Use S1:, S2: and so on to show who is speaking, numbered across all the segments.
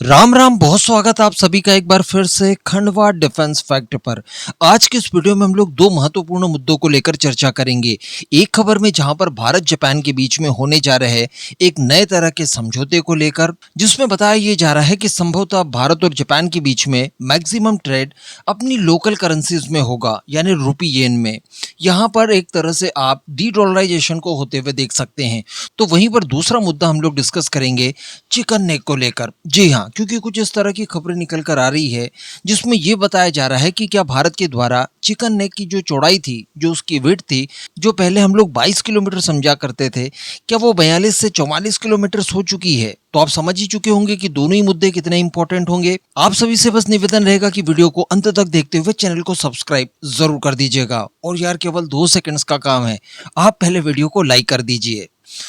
S1: राम राम, बहुत स्वागत आप सभी का एक बार फिर से खंडवा डिफेंस फैक्ट पर। आज की इस वीडियो में हम लोग दो महत्वपूर्ण मुद्दों को लेकर चर्चा करेंगे। एक खबर में जहां पर भारत जापान के बीच में होने जा रहे एक नए तरह के समझौते को लेकर, जिसमें बताया ये जा रहा है कि संभवतः भारत और जापान के बीच में मैक्सिमम ट्रेड अपनी लोकल करेंसीज में होगा, यानी रूपी येन में। यहाँ पर एक तरह से आप डी डॉलराइजेशन को होते हुए देख सकते हैं। तो वहीं पर दूसरा मुद्दा हम लोग डिस्कस करेंगे चिकन नेक को लेकर। जी हाँ, क्योंकि कुछ इस तरह की खबरें निकल कर आ रही है जिसमें यह बताया जा रहा है कि क्या भारत के द्वारा चिकन नेक की जो चौड़ाई थी, जो उसकी विड्थ थी, जो पहले हम लोग 22 किलोमीटर समझा करते थे, क्या वो 42 से 44 किलोमीटर हो चुकी है। तो आप समझ ही चुके होंगे कि दोनों ही मुद्दे कितने इंपॉर्टेंट होंगे। आप सभी से बस निवेदन रहेगा कि वीडियो को अंत तक देखते हुए चैनल को सब्सक्राइब जरूर कर दीजिएगा। और यार केवल 2 सेकंड्स का काम है, आप पहले वीडियो को लाइक कर दीजिए।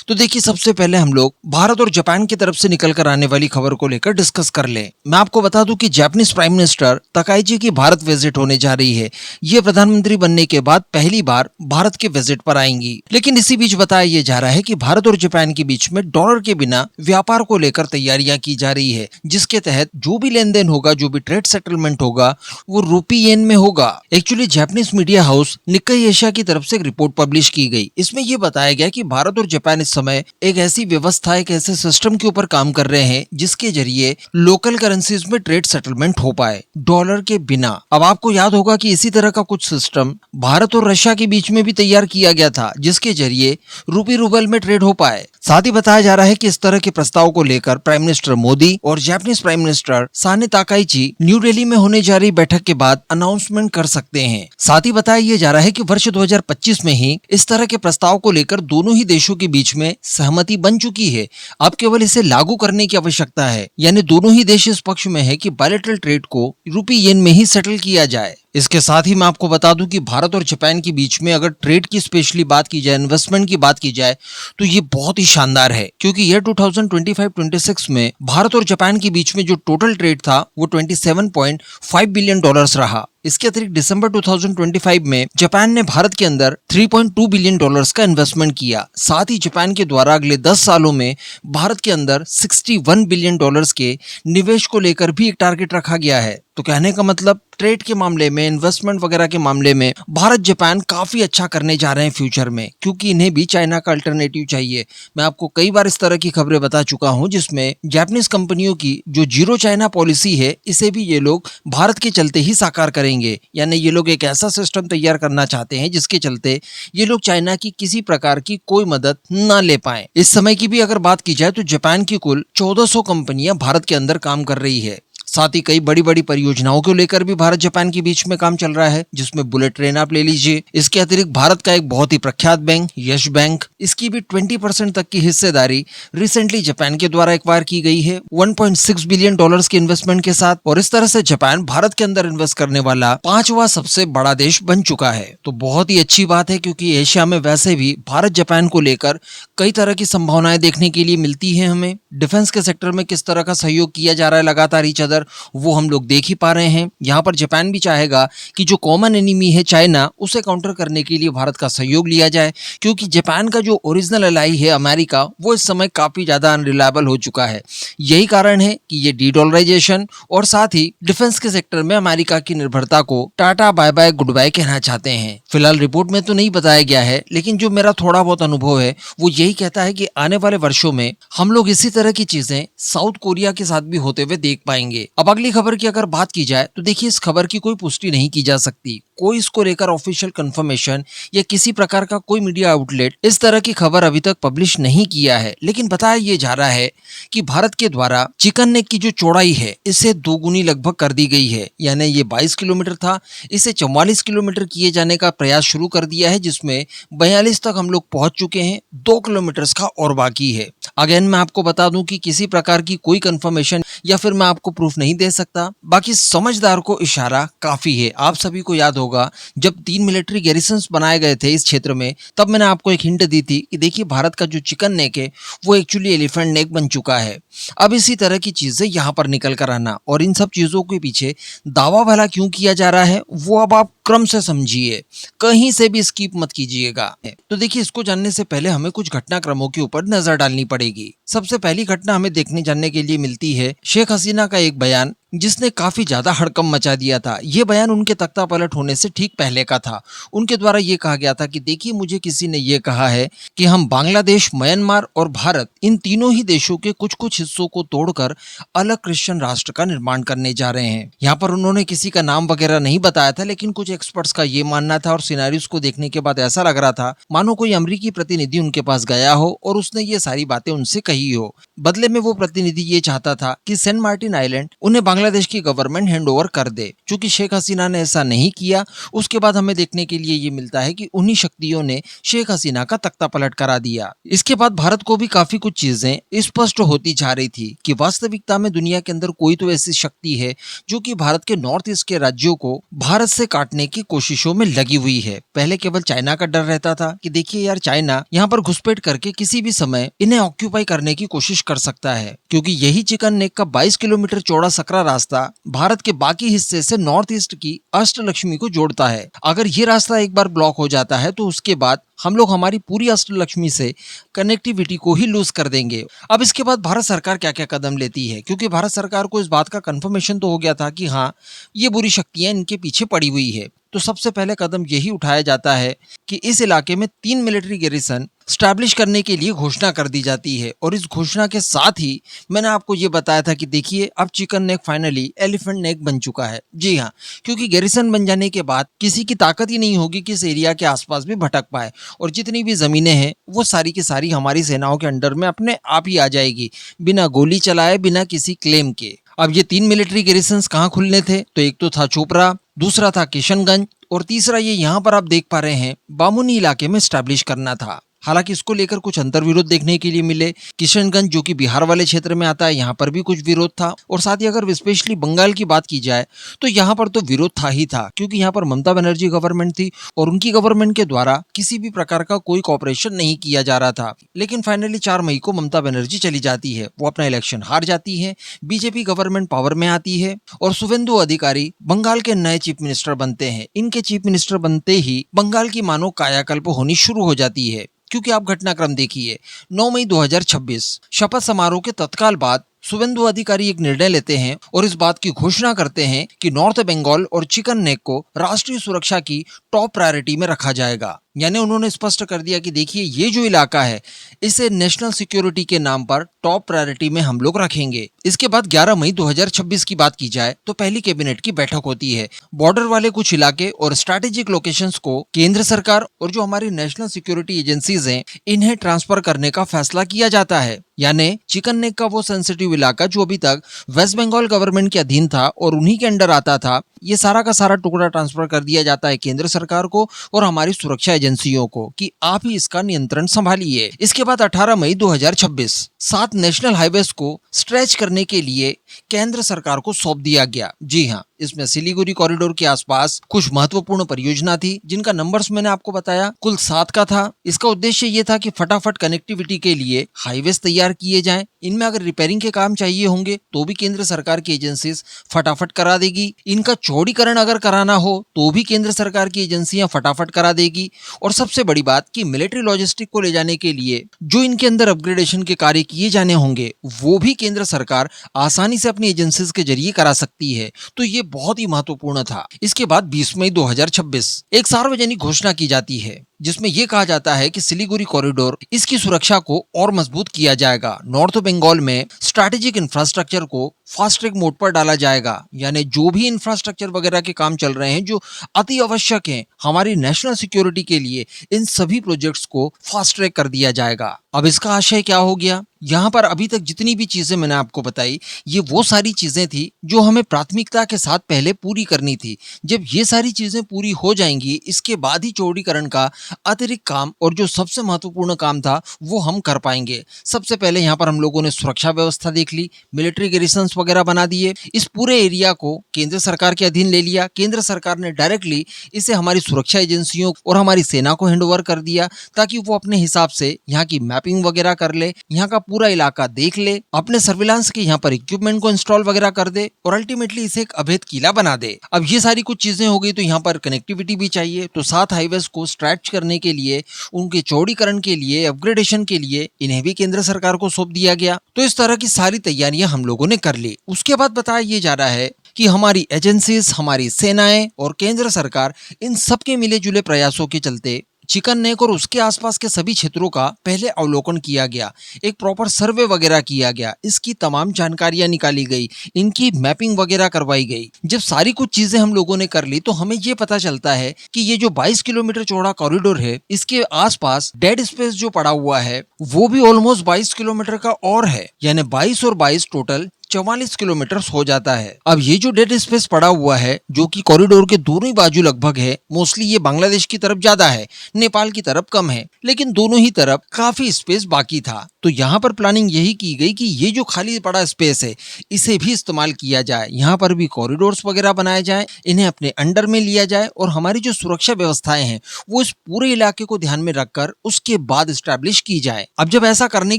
S1: तो देखिए, सबसे पहले हम लोग भारत और जापान की तरफ से निकल कर आने वाली खबर को लेकर डिस्कस कर लें। मैं आपको बता दूं कि जापानीज प्राइम मिनिस्टर तकाइची की भारत विजिट होने जा रही है। ये प्रधानमंत्री बनने के बाद पहली बार भारत के विजिट पर आएंगी। लेकिन इसी बीच बताया ये जा रहा है कि भारत और जापान के बीच में डॉलर के बिना व्यापार को लेकर तैयारियां की जा रही है, जिसके तहत जो भी लेन देन होगा, जो भी ट्रेड सेटलमेंट होगा, वो रूपी येन में होगा। Actually Japanese media house Nikkei Asia की तरफ से एक रिपोर्ट पब्लिश की गई। इसमें यह बताया गया कि भारत और जापान इस समय एक ऐसी व्यवस्था, एक ऐसे सिस्टम के ऊपर काम कर रहे हैं जिसके जरिए लोकल करेंसीज में ट्रेड सेटलमेंट हो पाए डॉलर के बिना। अब आपको याद होगा कि इसी तरह का कुछ सिस्टम भारत और रशिया के बीच में भी तैयार किया गया था, जिसके जरिए रूपी रूबल में ट्रेड हो पाए। साथ ही बताया जा रहा है कि इस तरह के प्रस्ताव को लेकर प्राइम मिनिस्टर मोदी और Japanese prime minister Sanae Takaichi new Delhi में होने जा रही बैठक के बाद अनाउंसमेंट कर सकते हैं। साथ ही बताया यह जा रहा है कि वर्ष 2025 में ही इस तरह के प्रस्ताव को लेकर दोनों ही देशों के बीच में सहमति बन चुकी है। अब केवल इसे लागू करने की आवश्यकता है, यानी दोनों ही देश इस पक्ष में है कि बायलैटरल ट्रेड को रूपी येन में ही सेटल किया जाए। इसके साथ ही मैं आपको बता दूं कि भारत और जापान के बीच में अगर ट्रेड की स्पेशली बात की जाए, इन्वेस्टमेंट की बात की जाए, तो ये बहुत ही शानदार है। क्योंकि ईयर 2025-26 में भारत और जापान के बीच में जो टोटल ट्रेड था वो 27.5 बिलियन डॉलर्स रहा। इसके अतिरिक्त दिसंबर 2025 में जापान ने भारत के अंदर 3.2 बिलियन डॉलर्स का इन्वेस्टमेंट किया। साथ ही जापान के द्वारा अगले 10 सालों में भारत के अंदर 61 बिलियन डॉलर्स के निवेश को लेकर भी एक टारगेट रखा गया है। तो कहने का मतलब ट्रेड के मामले में, इन्वेस्टमेंट वगैरह के मामले में भारत जापान काफी अच्छा करने जा रहे हैं फ्यूचर में, क्योंकि इन्हें भी चाइना का अल्टरनेटिव चाहिए। मैं आपको कई बार इस तरह की खबरें बता चुका हूं जिसमें जापानीज कंपनियों की जो जीरो चाइना पॉलिसी है, इसे भी ये लोग भारत के चलते ही साकार करेंगे। यानी ये लोग एक ऐसा सिस्टम तैयार करना चाहते हैं जिसके चलते ये लोग चाइना की किसी प्रकार की कोई मदद ना ले पाए। इस समय की भी अगर बात की जाए तो जापान की कुल 1400 कंपनियां भारत के अंदर काम कर रही है। साथ ही कई बड़ी बड़ी परियोजनाओं को लेकर भी भारत जापान के बीच में काम चल रहा है, जिसमें बुलेट ट्रेन आप ले लीजिए। इसके अतिरिक्त भारत का एक बहुत ही प्रख्यात बैंक यश बैंक, इसकी भी 20% तक की हिस्सेदारी रिसेंटली जापान के द्वारा एक्वायर की गई है 1.6 बिलियन डॉलर्स के इन्वेस्टमेंट के साथ। और इस तरह से जापान भारत के अंदर इन्वेस्ट करने वाला 5वां सबसे बड़ा देश बन चुका है। तो बहुत ही अच्छी बात है, क्योंकि एशिया में वैसे भी भारत जापान को लेकर कई तरह की संभावनाएं देखने के लिए मिलती है। हमें डिफेंस के सेक्टर में किस तरह का सहयोग किया जा रहा है लगातार ईच अदर, वो हम लोग देख ही पा रहे हैं। यहाँ पर जापान भी चाहेगा कि जो कॉमन एनिमी है चाइना, उसे काउंटर करने के लिए भारत का सहयोग लिया जाए, क्योंकि जापान का जो ओरिजिनल एलाई है अमेरिका, वो इस समय काफी ज्यादा अनरिलायबल हो चुका है। यही कारण है कि ये डी डॉलराइजेशन और साथ ही डिफेंस के सेक्टर में अमेरिका की निर्भरता को tata bye bye goodbye कहना चाहते हैं। फिलहाल रिपोर्ट में तो नहीं बताया गया है, लेकिन जो मेरा थोड़ा बहुत अनुभव है वो यही कहता है कि आने वाले वर्षों में हम लोग इसी तरह की चीजें साउथ कोरिया के साथ भी होते हुए देख पाएंगे। अब अगली खबर की अगर बात की जाए तो देखिए, इस खबर की कोई पुष्टि नहीं की जा सकती, कोई इसको लेकर ऑफिशियल कंफर्मेशन या किसी प्रकार का कोई मीडिया आउटलेट इस तरह की खबर अभी तक पब्लिश नहीं किया है। लेकिन बताया यह जा रहा है कि भारत के द्वारा चिकन नेक की जो चौड़ाई है, इसे दोगुनी लगभग कर दी गई है। यानी ये 22 किलोमीटर था, इसे 44 किलोमीटर किए जाने का प्रयास शुरू कर दिया है, जिसमें 42 तक हम लोग पहुंच चुके हैं। 2 किलोमीटर का और बाकी है। अगेन मैं आपको बता दूं कि किसी प्रकार की कोई कंफर्मेशन या फिर मैं आपको प्रूफ नहीं दे सकता। बाकी समझदार को इशारा काफी है। आप सभी को याद होगा होगा, जब 3 मिलिट्री गैरिसन्स बनाए गए थे इस क्षेत्र में, तब मैंने आपको एक हिंट दी थी कि देखिए भारत का जो चिकन नेक है, वो एक्चुअली एलिफेंट नेक बन चुका है। अब इसी तरह की चीज़ें यहाँ पर निकल कर आना और इन सब चीज़ों के पीछे दावा भला क्यों किया जा रहा है, वो अब आप क्रम से समझिए, कहीं से भी स्किप मत कीजिएगा। तो देखिए इसको जानने से पहले हमें कुछ घटनाक्रमों के ऊपर नजर डालनी पड़ेगी। सबसे पहली घटना हमें देखने जानने के लिए मिलती है शेख हसीना का एक बयान, जिसने काफी ज्यादा हड़कंप मचा दिया था। ये बयान उनके तख्ता पलट होने से ठीक पहले का था। उनके द्वारा ये कहा गया था कि देखिए मुझे किसी ने ये कहा है कि हम बांग्लादेश, म्यांमार और भारत, इन तीनों ही देशों के कुछ कुछ हिस्सों को तोड़कर अलग क्रिश्चियन राष्ट्र का निर्माण करने जा रहे हैं। यहाँ पर उन्होंने किसी का नाम वगैरह नहीं बताया था, लेकिन कुछ एक्सपर्ट्स का ये मानना था और सिनेरियोस को देखने के बाद ऐसा लग रहा था मानो कोई अमेरिकी प्रतिनिधि उनके पास गया हो और उसने ये सारी बातें उनसे कही हो। बदले में वो प्रतिनिधि ये चाहता था कि सेंट मार्टिन आइलैंड उन्हें बांग्लादेश की गवर्नमेंट हैंडओवर कर दे। चूंकि शेख हसीना ने ऐसा नहीं किया, उसके बाद हमें देखने के लिए ये मिलता है कि उन्हीं शक्तियों ने शेख हसीना का तख्ता पलट करा दिया। इसके बाद भारत को भी काफी कुछ चीजें स्पष्ट होती जा रही थी कि वास्तविकता में दुनिया के अंदर कोई तो ऐसी शक्ति है जो कि भारत के नॉर्थ ईस्ट के राज्यों को भारत से काटने की कोशिशों में लगी हुई है। पहले केवल चाइना का डर रहता था कि देखिए यार चाइना यहाँ पर घुसपैठ करके किसी भी समय इन्हें ऑक्यूपाई करने की कोशिश कर सकता है, क्योंकि यही चिकन नेक का 22 किलोमीटर चौड़ा सकरा रास्ता भारत के बाकी हिस्से से नॉर्थ ईस्ट की अष्टलक्ष्मी को जोड़ता है। अगर ये रास्ता एक बार ब्लॉक हो जाता है तो उसके बाद हम लोग हमारी पूरी अष्टलक्ष्मी से कनेक्टिविटी को ही लूज कर देंगे। अब इसके बाद भारत सरकार क्या क्या कदम लेती है, क्योंकि भारत सरकार को इस बात का कंफर्मेशन तो हो गया था कि हाँ ये बुरी शक्तियां इनके पीछे पड़ी हुई है। तो सबसे पहले कदम यही उठाया जाता है कि इस इलाके में 3 मिलिट्री गैरिसन स्टैब्लिश करने के लिए घोषणा कर दी जाती है। और इस घोषणा के साथ ही मैंने आपको ये बताया था कि देखिए अब चिकन नेक फाइनली एलिफेंट नेक बन चुका है। जी हाँ, क्योंकि गैरिसन बन जाने के बाद किसी की ताकत ही नहीं होगी कि इस एरिया के आसपास भी भटक पाए, और जितनी भी जमीनें हैं वो सारी की सारी हमारी सेनाओं के अंडर में अपने आप ही आ जाएगी, बिना गोली चलाए, बिना किसी क्लेम के। अब ये 3 मिलिट्री गैरिसन्स कहाँ खुलने थे, तो एक तो था चोपड़ा, दूसरा था किशनगंज और तीसरा ये यहाँ पर आप देख पा रहे हैं बामुनी इलाके में स्टैब्लिश करना था। हालांकि इसको लेकर कुछ अंतर्विरोध देखने के लिए मिले। किशनगंज जो कि बिहार वाले क्षेत्र में आता है, यहाँ पर भी कुछ विरोध था। और साथ ही अगर स्पेशली बंगाल की बात की जाए तो यहाँ पर तो विरोध था ही था, क्योंकि यहाँ पर ममता बनर्जी गवर्नमेंट थी और उनकी गवर्नमेंट के द्वारा किसी भी प्रकार का कोई कॉपरेशन नहीं किया जा रहा था। लेकिन फाइनली 4 मई को ममता बनर्जी चली जाती है, वो अपना इलेक्शन हार जाती है, बीजेपी गवर्नमेंट पावर में आती है और शुवेंदु अधिकारी बंगाल के नए चीफ मिनिस्टर बनते हैं। इनके चीफ मिनिस्टर बनते ही बंगाल की मानो कायाकल्प होनी शुरू हो जाती है। क्योंकि आप घटनाक्रम देखिए, 9 मई 2026 शपथ समारोह के तत्काल बाद शुवेंदु अधिकारी एक निर्णय लेते हैं और इस बात की घोषणा करते हैं कि नॉर्थ बंगाल और चिकन नेक को राष्ट्रीय सुरक्षा की टॉप प्रायोरिटी में रखा जाएगा। यानी उन्होंने स्पष्ट कर दिया कि देखिए ये जो इलाका है इसे नेशनल सिक्योरिटी के नाम पर टॉप प्रायोरिटी में हम लोग रखेंगे। इसके बाद 11 मई 2026 की बात की जाए तो पहली कैबिनेट की बैठक होती है। बॉर्डर वाले कुछ इलाके और स्ट्रैटेजिक लोकेशंस को केंद्र सरकार और जो हमारी नेशनल सिक्योरिटी एजेंसीज हैं इन्हें ट्रांसफर करने का फैसला किया जाता है। यानी चिकन नेक का वो सेंसिटिव इलाका जो अभी तक वेस्ट बंगाल गवर्नमेंट के अधीन था और उन्हीं के अंडर आता था, ये सारा का सारा टुकड़ा ट्रांसफर कर दिया जाता है केंद्र सरकार को और हमारी सुरक्षा एजेंसियों को कि आप ही इसका नियंत्रण संभालिए। इसके बाद 18 मई 2026 7 नेशनल हाईवेज को स्ट्रेच करने के लिए केंद्र सरकार को सौंप दिया गया। जी हाँ, इसमें सिलीगुड़ी कॉरिडोर के आसपास कुछ महत्वपूर्ण परियोजना थी जिनका नंबर्स मैंने आपको बताया, कुल 7 का था। इसका उद्देश्य ये था कि फटाफट कनेक्टिविटी के लिए हाईवेज तैयार किए जाएं। इनमें अगर रिपेयरिंग के काम चाहिए होंगे तो भी केंद्र सरकार की एजेंसीज फटाफट करा देगी। इनका चौड़ीकरण अगर कराना हो तो भी केंद्र सरकार की एजेंसियां फटाफट करा देगी। और सबसे बड़ी बात कि मिलिट्री लॉजिस्टिक को ले जाने के लिए जो इनके अंदर अपग्रेडेशन के कार्य किए जाने होंगे वो भी केंद्र सरकार आसानी से अपनी एजेंसीज के जरिए करा सकती है। तो ये बहुत ही महत्वपूर्ण था। इसके बाद 20 मई 2026 एक सार्वजनिक घोषणा की जाती है जिसमें यह कहा जाता है कि सिलीगुड़ी कॉरिडोर इसकी सुरक्षा को और मजबूत किया जाएगा। नॉर्थ बंगाल में स्ट्रैटेजिक इंफ्रास्ट्रक्चर को फास्ट ट्रैक मोड पर डाला जाएगा। यानी जो भी इंफ्रास्ट्रक्चर वगैरह के काम चल रहे हैं जो अति आवश्यक हैं हमारी नेशनल सिक्योरिटी के लिए, इन सभी प्रोजेक्ट्स को फास्ट ट्रैक कर दिया जाएगा। अब इसका आशय क्या हो गया? यहाँ पर अभी तक जितनी भी चीजें मैंने आपको बताई ये वो सारी चीजें थी जो हमें प्राथमिकता के साथ पहले पूरी करनी थी। जब ये सारी चीजें पूरी हो जाएंगी इसके बाद ही चौड़ीकरण का अतिरिक्त काम और जो सबसे महत्वपूर्ण काम था वो हम कर पाएंगे। सबसे पहले यहाँ पर हम लोगों ने सुरक्षा व्यवस्था देख ली, मिलिट्री गैरिसन्स वगैरह बना दिए, इस पूरे एरिया को केंद्र सरकार के अधीन ले लिया। केंद्र सरकार ने डायरेक्टली इसे हमारी सुरक्षा एजेंसियों और हमारी सेना को हैंडओवर कर दिया ताकि वो अपने हिसाब से यहाँ की मैपिंग वगैरह कर ले, यहाँ का पूरा इलाका देख ले, अपने सर्विलांस के यहाँ पर इक्विपमेंट को इंस्टॉल वगैरह कर दे और अल्टीमेटली इसे एक अभेद किला बना दे। अब ये सारी कुछ चीजें हो गई तो यहाँ पर कनेक्टिविटी भी चाहिए, तो 7 हाईवेज को स्ट्रेच करने के लिए, उनके चौड़ीकरण के लिए, अपग्रेडेशन के लिए इन्हें भी केंद्र सरकार को सौंप दिया गया। तो इस तरह की सारी तैयारियां हम लोगों ने कर ली। उसके बाद बताया ये जा रहा है कि हमारी एजेंसीज, हमारी सेनाएं और केंद्र सरकार इन सबके मिले जुले प्रयासों के चलते चिकन नेक और उसके आसपास के सभी क्षेत्रों का पहले अवलोकन किया गया, एक प्रॉपर सर्वे वगैरह किया गया, इसकी तमाम जानकारियां निकाली गई, इनकी मैपिंग वगैरह करवाई गई। जब सारी कुछ चीजें हम लोगों ने कर ली तो हमें ये पता चलता है कि ये जो 22 किलोमीटर चौड़ा कॉरिडोर है, इसके आसपास डेड स्पेस जो पड़ा हुआ है वो भी ऑलमोस्ट 22 किलोमीटर का और है, यानी 22 और 22 टोटल 44 किलोमीटर हो जाता है। अब ये जो डेड स्पेस पड़ा हुआ है जो कि कॉरिडोर के दोनों ही बाजू लगभग है, मोस्टली ये बांग्लादेश की तरफ ज्यादा है, नेपाल की तरफ कम है, लेकिन दोनों ही तरफ काफी स्पेस बाकी था। तो यहाँ पर प्लानिंग यही की गई कि ये जो खाली पड़ा स्पेस है इसे भी इस्तेमाल किया जाए, यहाँ पर भी कॉरिडोर्स वगैरह बनाए जाए, इन्हें अपने अंडर में लिया जाए और हमारी जो सुरक्षा व्यवस्थाएं हैं वो इस पूरे इलाके को ध्यान में रखकर उसके बाद स्टैब्लिश की जाए। अब जब ऐसा करने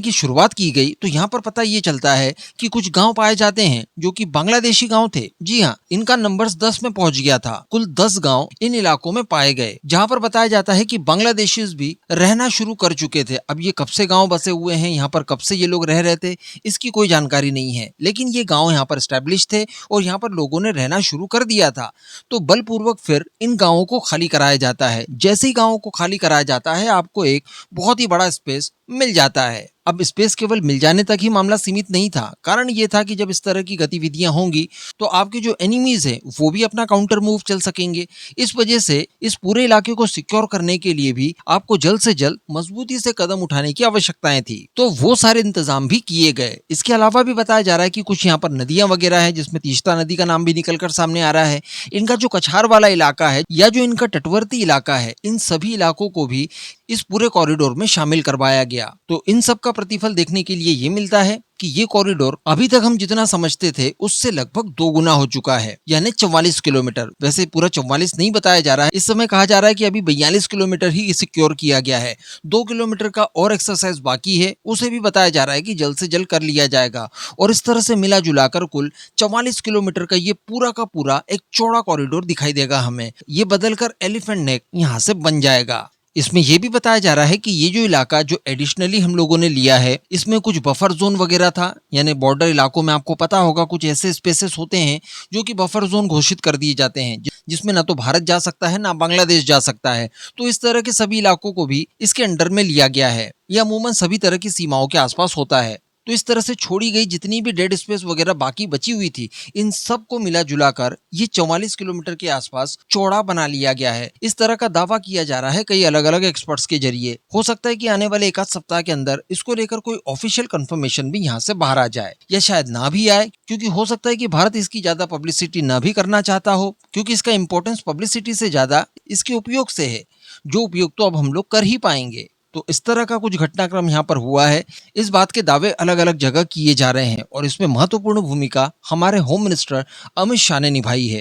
S1: की शुरुआत की गई तो यहाँ पर पता ये चलता है कि कुछ गांव पाए जाते हैं जो कि बांग्लादेशी गांव थे। जी हाँ, इनका नंबर्स 10 में पहुंच गया था। कुल 10 गांव इन इलाकों में पाए गए जहां पर बताया जाता है कि बांग्लादेशीज भी रहना शुरू कर चुके थे। अब ये कब से गांव बसे हुए हैं, यहाँ पर कब से ये लोग रह रहे थे, इसकी कोई जानकारी नहीं है, लेकिन ये गांव यहाँ पर स्टैब्लिश थे और यहाँ पर लोगों ने रहना शुरू कर दिया था। तो बलपूर्वक फिर इन गांवों को खाली कराया जाता है। जैसे ही गांवों को खाली कराया जाता है आपको एक बहुत ही बड़ा स्पेस मिल जाता है। अब स्पेस केवल मिल जाने तक ही मामला सीमित नहीं था, कारण ये था कि जब इस तरह की गतिविधियां होंगी तो आपके जो एनिमीज हैं वो भी अपना काउंटर मूव चल सकेंगे। इस वजह से इस पूरे इलाके को सिक्योर करने के लिए भी आपको जल्द से जल्द मजबूती से कदम उठाने की आवश्यकताएं थी, तो वो सारे इंतजाम भी किए गए। इसके अलावा भी बताया जा रहा है कि कुछ यहाँ पर नदियां वगैरह है, जिसमें तीस्ता नदी का नाम भी निकलकर सामने आ रहा है। इनका जो कछार वाला इलाका है या जो इनका तटवर्ती इलाका है, इन सभी इलाकों को भी इस पूरे कॉरिडोर में शामिल करवाया गया। तो इन सब का प्रतिफल देखने के लिए ये मिलता है कि ये कॉरिडोर अभी तक हम जितना समझते थे उससे लगभग 2 गुना हो चुका है, यानी 44 किलोमीटर। वैसे पूरा 44 नहीं बताया जा रहा है, इस समय कहा जा रहा है कि अभी 42 किलोमीटर ही सिक्योर किया गया है। 2 किलोमीटर का और एक्सरसाइज बाकी है, उसे भी बताया जा रहा है कि जल्द से जल्द कर लिया जाएगा और इस तरह से मिला जुलाकर कुल 44 किलोमीटर का ये पूरा का पूरा एक चौड़ा कॉरिडोर दिखाई देगा हमें। ये बदलकर एलिफेंट नेक यहाँ से बन जाएगा। इसमें यह भी बताया जा रहा है कि ये जो इलाका जो एडिशनली हम लोगों ने लिया है, इसमें कुछ बफर जोन वगैरह था, यानी बॉर्डर इलाकों में आपको पता होगा कुछ ऐसे स्पेसेस होते हैं जो कि बफर जोन घोषित कर दिए जाते हैं, जिसमें ना तो भारत जा सकता है ना बांग्लादेश जा सकता है। तो इस तरह के सभी इलाकों को भी इसके अंडर में लिया गया है। यह अमूमन सभी तरह की सीमाओं के आसपास होता है। तो इस तरह से छोड़ी गई जितनी भी डेड स्पेस वगैरह बाकी बची हुई थी, इन सब को मिला जुलाकर ये 44 किलोमीटर के आसपास चौड़ा बना लिया गया है। इस तरह का दावा किया जा रहा है कई अलग अलग एक्सपर्ट्स के जरिए। हो सकता है कि आने वाले 1 आध सप्ताह के अंदर इसको लेकर कोई ऑफिशियल कंफर्मेशन भी यहाँ से बाहर आ जाए, या शायद ना भी आए, क्योंकि हो सकता है कि भारत इसकी ज्यादा पब्लिसिटी ना भी करना चाहता हो, क्योंकि इसका इंपॉर्टेंस पब्लिसिटी से ज्यादा इसके उपयोग से है, जो उपयोग तो अब हम लोग कर ही पाएंगे। तो इस तरह का कुछ घटनाक्रम यहाँ पर हुआ है। इस बात के दावे अलग अलग जगह किए जा रहे हैं और इसमें महत्वपूर्ण भूमिका हमारे होम मिनिस्टर अमित शाह ने निभाई है।